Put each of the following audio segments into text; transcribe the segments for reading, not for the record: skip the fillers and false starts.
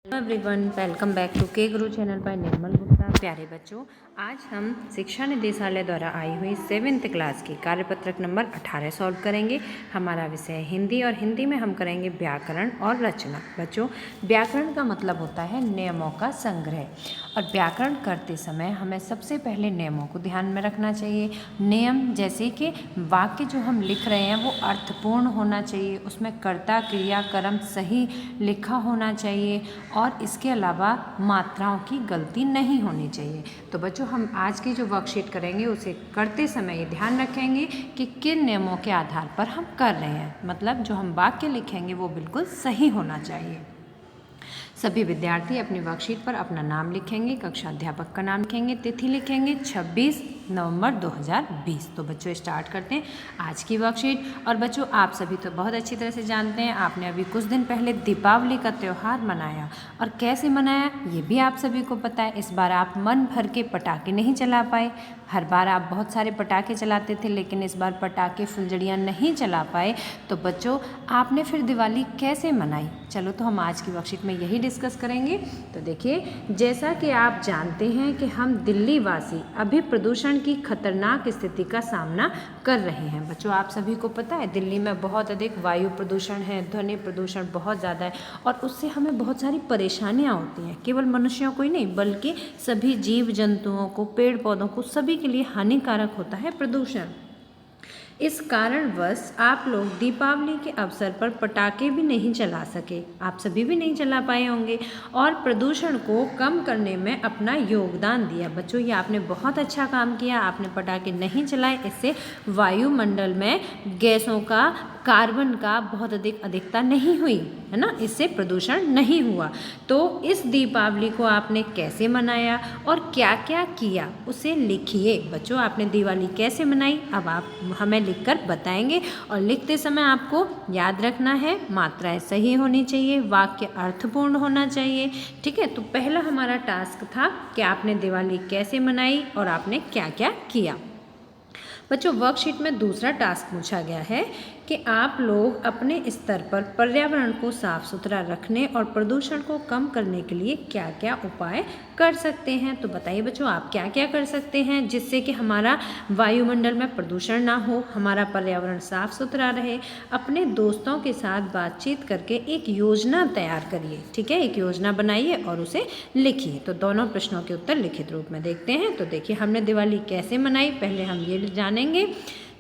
Everyone, welcome back to के गुरु channel पर निर्मल गुप्ता। प्यारे बच्चों, आज हम शिक्षा निदेशालय द्वारा आई हुई 7th क्लास की कार्यपत्रक नंबर 18 सॉल्व करेंगे। हमारा विषय है हिंदी और हिंदी में हम करेंगे व्याकरण और रचना। बच्चों, व्याकरण का मतलब होता है नियमों का संग्रह, और व्याकरण करते समय हमें सबसे पहले नियमों को ध्यान में रखना चाहिए। नियम जैसे कि वाक्य जो हम लिख रहे हैं वो अर्थपूर्ण होना चाहिए, उसमें कर्ता क्रिया कर्म सही लिखा होना चाहिए, और इसके अलावा मात्राओं की गलती नहीं होनी चाहिए। तो बच्चों, हम आज की जो वर्कशीट करेंगे उसे करते समय ये ध्यान रखेंगे कि किन नियमों के आधार पर हम कर रहे हैं, मतलब जो हम वाक्य लिखेंगे वो बिल्कुल सही होना चाहिए। सभी विद्यार्थी अपनी वर्कशीट पर अपना नाम लिखेंगे, कक्षा अध्यापक का नाम लिखेंगे, तिथि लिखेंगे 26 नवंबर 2020। तो बच्चों स्टार्ट करते हैं आज की वर्कशीट। और बच्चों, आप सभी तो बहुत अच्छी तरह से जानते हैं, आपने अभी कुछ दिन पहले दीपावली का त्यौहार मनाया, और कैसे मनाया ये भी आप सभी को पता है। इस बार आप मन भर के पटाखे नहीं चला पाए। हर बार आप बहुत सारे पटाखे चलाते थे, लेकिन इस बार पटाखे फुलझड़ियाँ नहीं चला पाए। तो बच्चों, आपने फिर दिवाली कैसे मनाई? चलो, तो हम आज की वर्कशीट में यही डिस्कस करेंगे। तो देखिए, जैसा कि आप जानते हैं कि हम दिल्ली वासी अभी प्रदूषण की खतरनाक स्थिति का सामना कर रहे हैं। बच्चों, आप सभी को पता है दिल्ली में बहुत अधिक वायु प्रदूषण है, ध्वनि प्रदूषण बहुत ज़्यादा है, और उससे हमें बहुत सारी परेशानियाँ होती हैं। केवल मनुष्यों को ही नहीं, बल्कि सभी जीव जंतुओं को, पेड़ पौधों को, सभी के लिए हानिकारक होता है प्रदूषण। इस कारणवश आप लोग दीपावली के अवसर पर पटाखे भी नहीं चला सके, आप सभी भी नहीं चला पाए होंगे, और प्रदूषण को कम करने में अपना योगदान दिया। बच्चों, ये आपने बहुत अच्छा काम किया, आपने पटाखे नहीं चलाए। इससे वायुमंडल में गैसों का, कार्बन का बहुत अधिकता नहीं हुई, है ना, इससे प्रदूषण नहीं हुआ। तो इस दीपावली को आपने कैसे मनाया और क्या क्या किया उसे लिखिए। बच्चों, आपने दिवाली कैसे मनाई अब आप हमें लिखकर बताएंगे, और लिखते समय आपको याद रखना है मात्राएं सही होनी चाहिए, वाक्य अर्थपूर्ण होना चाहिए। ठीक है, तो पहला हमारा टास्क था कि आपने दिवाली कैसे मनाई और आपने क्या क्या किया। बच्चों, वर्कशीट में दूसरा टास्क पूछा गया है कि आप लोग अपने स्तर पर पर्यावरण को साफ सुथरा रखने और प्रदूषण को कम करने के लिए क्या क्या उपाय कर सकते हैं। तो बताइए बच्चों, आप क्या क्या कर सकते हैं जिससे कि हमारा वायुमंडल में प्रदूषण ना हो, हमारा पर्यावरण साफ सुथरा रहे। अपने दोस्तों के साथ बातचीत करके एक योजना तैयार करिए। ठीक है, एक योजना बनाइए और उसे लिखिए। तो दोनों प्रश्नों के उत्तर लिखित रूप में देखते हैं। तो देखिए, हमने दिवाली कैसे मनाई पहले हम ये जानेंगे।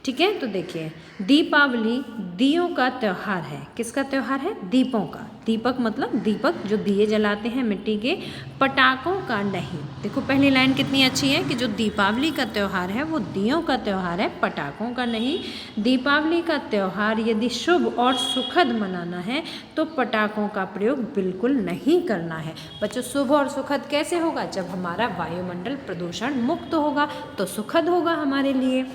ठीक है, तो देखिए, दीपावली दियों का त्यौहार है। किसका त्यौहार है? दीपों का। दीपक मतलब दीपक जो दिए जलाते हैं मिट्टी के, पटाखों का नहीं। देखो, पहली लाइन कितनी अच्छी है कि जो दीपावली का त्यौहार है वो दियों का त्यौहार है, पटाखों का नहीं। दीपावली का त्यौहार यदि शुभ और सुखद मनाना है तो पटाखों का प्रयोग बिल्कुल नहीं करना है। बच्चों, शुभ और सुखद कैसे होगा? जब हमारा वायुमंडल प्रदूषण मुक्त होगा तो सुखद होगा हमारे लिए।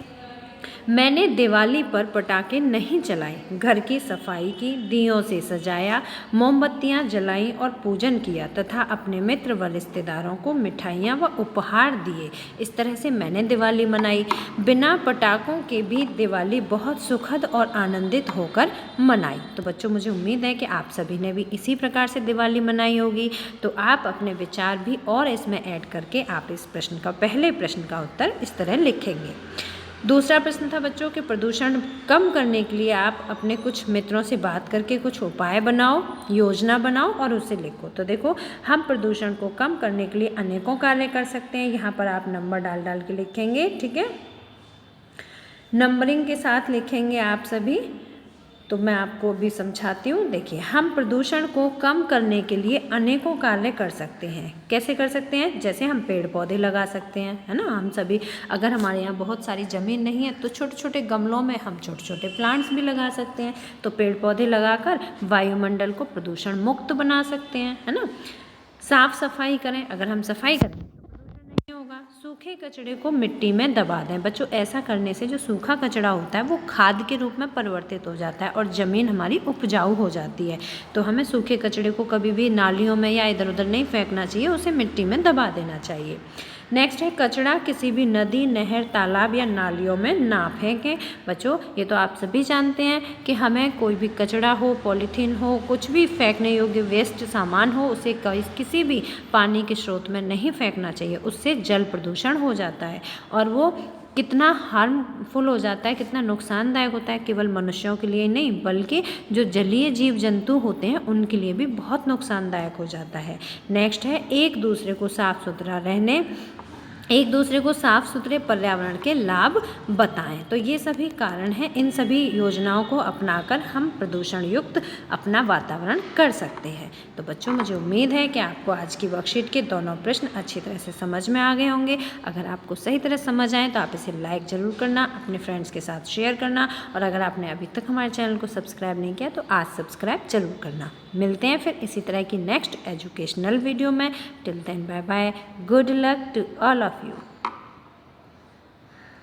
मैंने दिवाली पर पटाखे नहीं चलाए, घर की सफाई की, दियों से सजाया, मोमबत्तियां जलाई और पूजन किया तथा अपने मित्र व रिश्तेदारों को मिठाइयां व उपहार दिए। इस तरह से मैंने दिवाली मनाई। बिना पटाखों के भी दिवाली बहुत सुखद और आनंदित होकर मनाई। तो बच्चों, मुझे उम्मीद है कि आप सभी ने भी इसी प्रकार से दिवाली मनाई होगी। तो आप अपने विचार भी और इसमें ऐड करके आप इस प्रश्न का, पहले प्रश्न का उत्तर इस तरह लिखेंगे। दूसरा प्रश्न था बच्चों कि प्रदूषण कम करने के लिए आप अपने कुछ मित्रों से बात करके कुछ उपाय बनाओ, योजना बनाओ और उसे लिखो। तो देखो, हम प्रदूषण को कम करने के लिए अनेकों कार्य कर सकते हैं। यहाँ पर आप नंबर डाल के लिखेंगे। ठीक है, नंबरिंग के साथ लिखेंगे आप सभी। तो मैं आपको अभी समझाती हूँ। देखिए, हम प्रदूषण को कम करने के लिए अनेकों कार्य कर सकते हैं। कैसे कर सकते हैं? जैसे हम पेड़ पौधे लगा सकते हैं, है ना। हम सभी, अगर हमारे यहाँ बहुत सारी ज़मीन नहीं है तो छोटे छोटे गमलों में हम छोटे छोटे प्लांट्स भी लगा सकते हैं। तो पेड़ पौधे लगाकर वायुमंडल को प्रदूषण मुक्त बना सकते हैं, है ना। साफ सफाई करें, अगर हम सफाई करें होगा। सूखे कचड़े को मिट्टी में दबा दें। बच्चों, ऐसा करने से जो सूखा कचड़ा होता है वो खाद के रूप में परिवर्तित हो जाता है और ज़मीन हमारी उपजाऊ हो जाती है। तो हमें सूखे कचड़े को कभी भी नालियों में या इधर उधर नहीं फेंकना चाहिए, उसे मिट्टी में दबा देना चाहिए। नेक्स्ट है कचरा किसी भी नदी, नहर, तालाब या नालियों में ना फेंकें। बच्चों ये तो आप सभी जानते हैं कि हमें कोई भी कचरा हो, पॉलीथीन हो, कुछ भी फेंकने योग्य वेस्ट सामान हो, उसे किसी भी पानी के स्रोत में नहीं फेंकना चाहिए। उससे जल प्रदूषण हो जाता है और वो कितना हार्मफुल हो जाता है, कितना नुकसानदायक होता है, केवल मनुष्यों के लिए नहीं बल्कि जो जलीय जीव जंतु होते हैं उनके लिए भी बहुत नुकसानदायक हो जाता है। नेक्स्ट है एक दूसरे को साफ सुथरे पर्यावरण के लाभ बताएं। तो ये सभी कारण हैं, इन सभी योजनाओं को अपनाकर हम प्रदूषण युक्त अपना वातावरण कर सकते हैं। तो बच्चों मुझे उम्मीद है कि आपको आज की वर्कशीट के दोनों प्रश्न अच्छी तरह से समझ में आ गए होंगे। अगर आपको सही तरह समझ आए तो आप इसे लाइक ज़रूर करना, अपने फ्रेंड्स के साथ शेयर करना और अगर आपने अभी तक हमारे चैनल को सब्सक्राइब नहीं किया तो आज सब्सक्राइब जरूर करना। मिलते हैं फिर इसी तरह की नेक्स्ट एजुकेशनल वीडियो में। Till then bye bye, good luck to all of you.